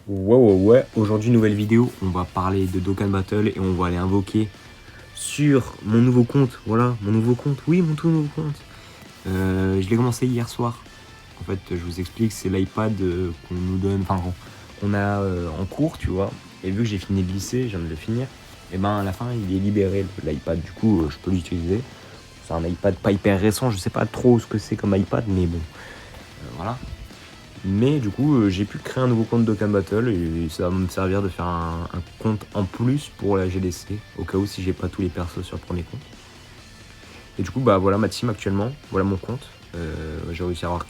Ouais. Aujourd'hui, nouvelle vidéo. On va parler de Dokkan Battle et on va aller invoquer sur mon nouveau compte. Voilà, mon nouveau compte. Oui, mon tout nouveau compte. Je l'ai commencé hier soir. En fait, je vous explique, c'est l'iPad qu'on nous donne, enfin, qu'on a en cours, tu vois. Et vu que j'ai fini le lycée, je viens de le finir, et ben à la fin, il est libéré, l'iPad. Du coup, je peux l'utiliser. C'est un iPad pas hyper récent, je sais pas trop ce que c'est comme iPad, mais bon, voilà. Mais du coup, j'ai pu créer un nouveau compte Dokkan Battle et ça va me servir de faire un compte en plus pour la GDC, au cas où si j'ai pas tous les persos sur le premier compte. Et du coup, bah voilà ma team actuellement, voilà mon compte. J'ai réussi à avoir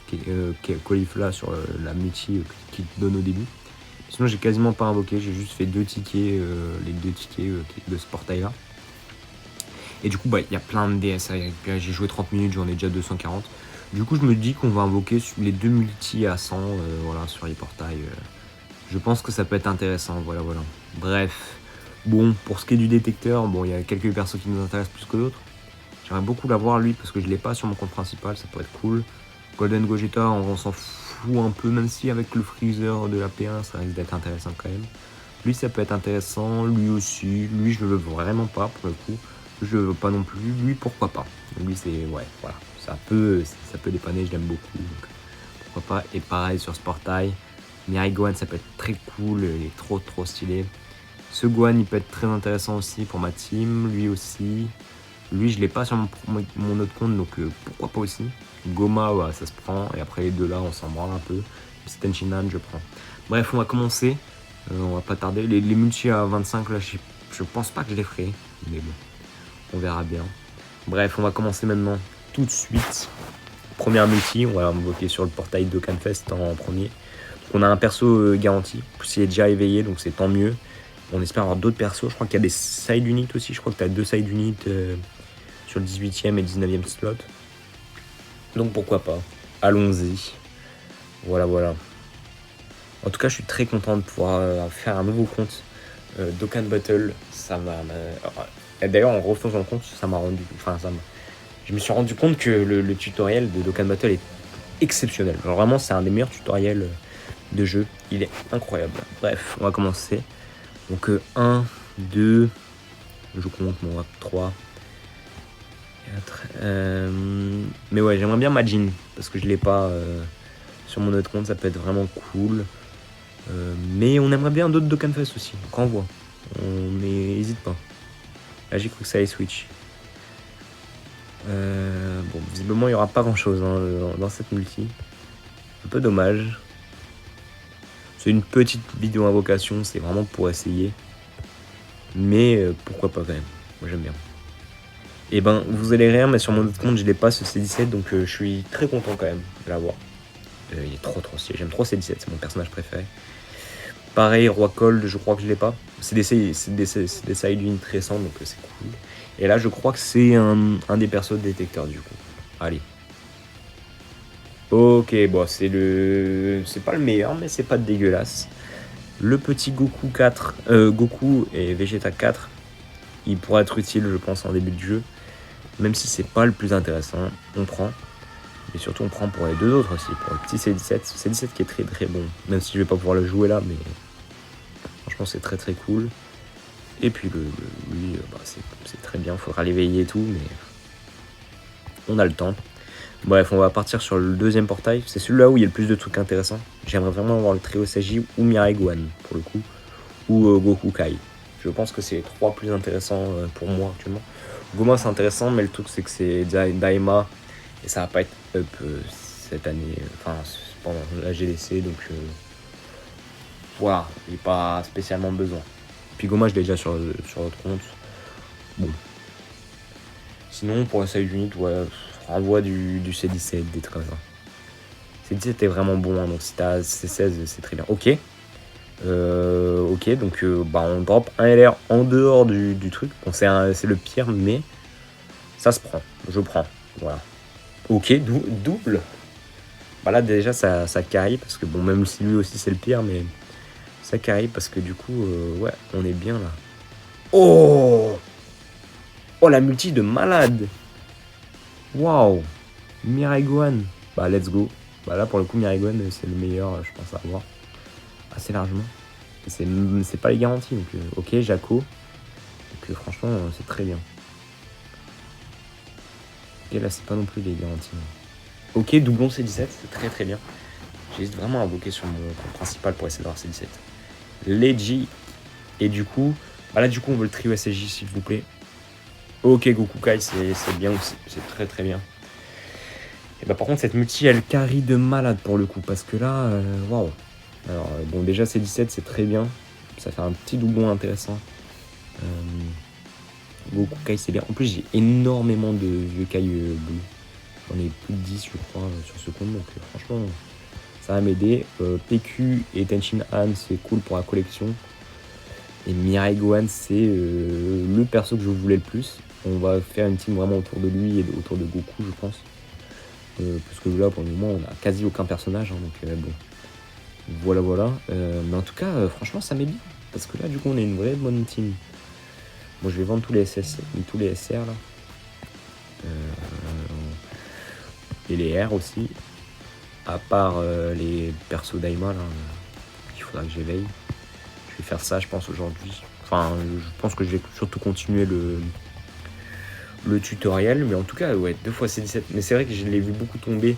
Caulifla sur la multi qui te donne au début. Sinon, j'ai quasiment pas invoqué, j'ai juste fait deux tickets, les deux tickets de ce portail-là. Et du coup, bah il y a plein de DS. J'ai joué 30 minutes, j'en ai déjà 240. Du coup, je me dis qu'on va invoquer les deux multi à 100 voilà, sur les portails. Je pense que ça peut être intéressant, voilà. Bref, bon, pour ce qui est du détecteur, bon, il y a quelques persos qui nous intéressent plus que d'autres. J'aimerais beaucoup l'avoir lui parce que je l'ai pas sur mon compte principal, ça pourrait être cool. Golden Gogeta, on s'en fout un peu, même si avec le freezer de la P1, ça risque d'être intéressant quand même. Lui, ça peut être intéressant, lui aussi. Lui, je le veux vraiment pas pour le coup. Je le veux pas non plus. Lui, pourquoi pas. Lui, c'est, ouais, voilà. Ça peut dépanner, je l'aime beaucoup. Donc, pourquoi pas. Et pareil sur ce portail. Mirai Gohan, ça peut être très cool, il est trop stylé. Ce Gohan, il peut être très intéressant aussi pour ma team, lui aussi. Lui, je l'ai pas sur mon autre compte, donc pourquoi pas aussi. Goma, ouais, ça se prend, et après les deux là, on s'en branle un peu. Tenshinhan, je prends. Bref, on va commencer, on va pas tarder. Les multi à 25, là, je pense pas que je les ferai, mais bon, on verra bien. Bref, on va commencer maintenant, tout de suite. Première multi, on va invoquer sur le portail de Canfest en premier. On a un perso garanti, s'il est déjà éveillé, donc c'est tant mieux. On espère avoir d'autres persos. Je crois qu'il y a des side units aussi. Je crois que tu as deux side units sur le 18e et 19e slot. Donc pourquoi pas. Allons-y. Voilà. En tout cas, je suis très content de pouvoir faire un nouveau compte Dokkan Battle. Ça m'a. D'ailleurs, en refaisant le compte, ça m'a rendu. Enfin, je me suis rendu compte que le tutoriel de Dokkan Battle est exceptionnel. Genre, vraiment, c'est un des meilleurs tutoriels de jeu. Il est incroyable. Bref, on va commencer. Donc 1, 2, je compte, mon 3, 4. Mais ouais, j'aimerais bien Majin, parce que je l'ai pas sur mon autre compte, ça peut être vraiment cool. Mais on aimerait bien d'autres Dokkan Fest aussi, donc envoie. Mais hésite pas. Là j'ai cru que ça allait switch. Bon, visiblement il n'y aura pas grand chose dans cette multi. Un peu dommage. C'est une petite vidéo invocation, c'est vraiment pour essayer. Mais pourquoi pas quand même. Moi j'aime bien. Et ben vous allez rire, mais sur mon autre compte je l'ai pas ce C17, donc je suis très content quand même de l'avoir. Il est trop stylé, j'aime trop C17, c'est mon personnage préféré. Pareil, Roi Cold, je crois que je l'ai pas. C'est des side units récents, donc c'est cool. Et là je crois que c'est un des persos de détecteur du coup. Allez. Ok, bon c'est pas le meilleur, mais c'est pas dégueulasse. Le petit Goku 4, Goku et Vegeta 4, il pourrait être utile je pense en début de jeu. Même si c'est pas le plus intéressant, on prend. Et surtout on prend pour les deux autres aussi, pour le petit C17. C17 qui est très bon, même si je vais pas pouvoir le jouer là, mais franchement c'est très cool. Et puis lui, bah, c'est très bien, faudra l'éveiller et tout, mais on a le temps. Bref, on va partir sur le deuxième portail. C'est celui-là où il y a le plus de trucs intéressants. J'aimerais vraiment avoir le trio Sagi ou Mirai Gohan pour le coup, ou Goku Kai. Je pense que c'est les trois plus intéressants pour moi actuellement. Goma c'est intéressant, mais le truc c'est que c'est Daima et ça va pas être up cette année, enfin pendant la GDC, donc voilà, il n'y a pas spécialement besoin. Puis Goma je l'ai déjà sur l'autre compte. Bon. Sinon pour la side unit, ouais, renvoie du C17, des trucs comme ça. C17 est vraiment bon, hein, donc si t'as C16 c'est très bien. Ok. Donc bah on drop un LR en dehors du truc. Bon, c'est le pire, mais ça se prend. Je prends. Voilà. Ok, double. Bah là déjà ça carry parce que bon, même si lui aussi c'est le pire, mais ça carry parce que du coup ouais, on est bien là. Oh la multi de malade. Waouh. Mirai Gohan. Bah let's go. Bah là pour le coup Mirai Gohan c'est le meilleur je pense à avoir. Assez largement. c'est pas les garanties. Donc, ok, Jaco. Donc, franchement, c'est très bien. Ok, là, c'est pas non plus les garanties. Ok, doublon C17, c'est très très bien. J'hésite vraiment à invoquer sur mon compte principal pour essayer d'avoir C17. Leji. Et du coup, bah là, du coup, on veut le trio SSJ, s'il vous plaît. Ok, Goku Kai, c'est bien aussi. C'est très très bien. Et bah, par contre, cette multi, elle carry de malade pour le coup. Parce que là, waouh. Alors, bon, déjà, C17, c'est très bien. Ça fait un petit doublon intéressant. Goku Kai, c'est bien. En plus, j'ai énormément de vieux Kai bleu. J'en ai plus de 10, je crois, sur ce compte. Donc, franchement, ça va m'aider. PQ et Tenshin Han, c'est cool pour la collection. Et Mirai Gohan, c'est le perso que je voulais le plus. On va faire une team vraiment autour de lui et autour de Goku, je pense. Parce que là, pour le moment, on n'a quasi aucun personnage. Hein, donc, bon. Voilà. Mais en tout cas, franchement, ça m'est bien. Parce que là, du coup, on est une vraie bonne team. Bon, je vais vendre tous les SR là. Et les R aussi. À part les persos Daima là. Il faudra que j'éveille. Je vais faire ça, je pense, aujourd'hui. Enfin, je pense que je vais surtout continuer le tutoriel. Mais en tout cas, ouais, 2 fois C17. Mais c'est vrai que je l'ai vu beaucoup tomber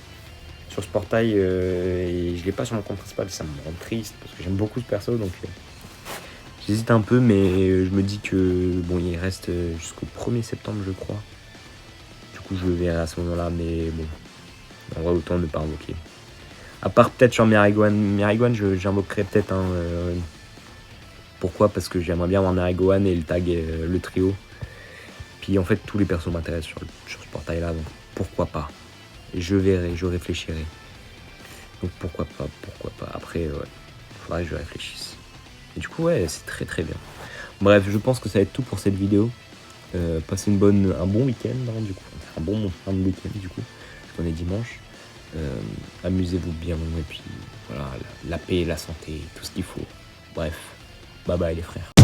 sur ce portail. Et je l'ai pas sur mon compte principal. Ça me rend triste parce que j'aime beaucoup ce perso. Donc, j'hésite un peu. Mais je me dis que, bon, il reste jusqu'au 1er septembre, je crois. Du coup, je le verrai à ce moment-là. Mais bon, en vrai, autant ne pas invoquer. À part peut-être sur Mirai-Gohan. Mirai-Gohan, j'invoquerai peut-être un... Pourquoi? Parce que j'aimerais bien avoir Mirai-Gohan et le tag le trio. Puis en fait, tous les persos m'intéressent sur ce portail-là. Donc pourquoi pas? Je verrai, je réfléchirai. Donc pourquoi pas? Après, ouais, faudrait que je réfléchisse. Et du coup, ouais, c'est très très bien. Bref, je pense que ça va être tout pour cette vidéo. Passez un bon week-end, hein, du coup. Un bon fin de week-end, du coup. Parce qu'on est dimanche. Amusez-vous bien. Et puis, voilà, la paix, la santé, tout ce qu'il faut. Bref, bye bye les frères.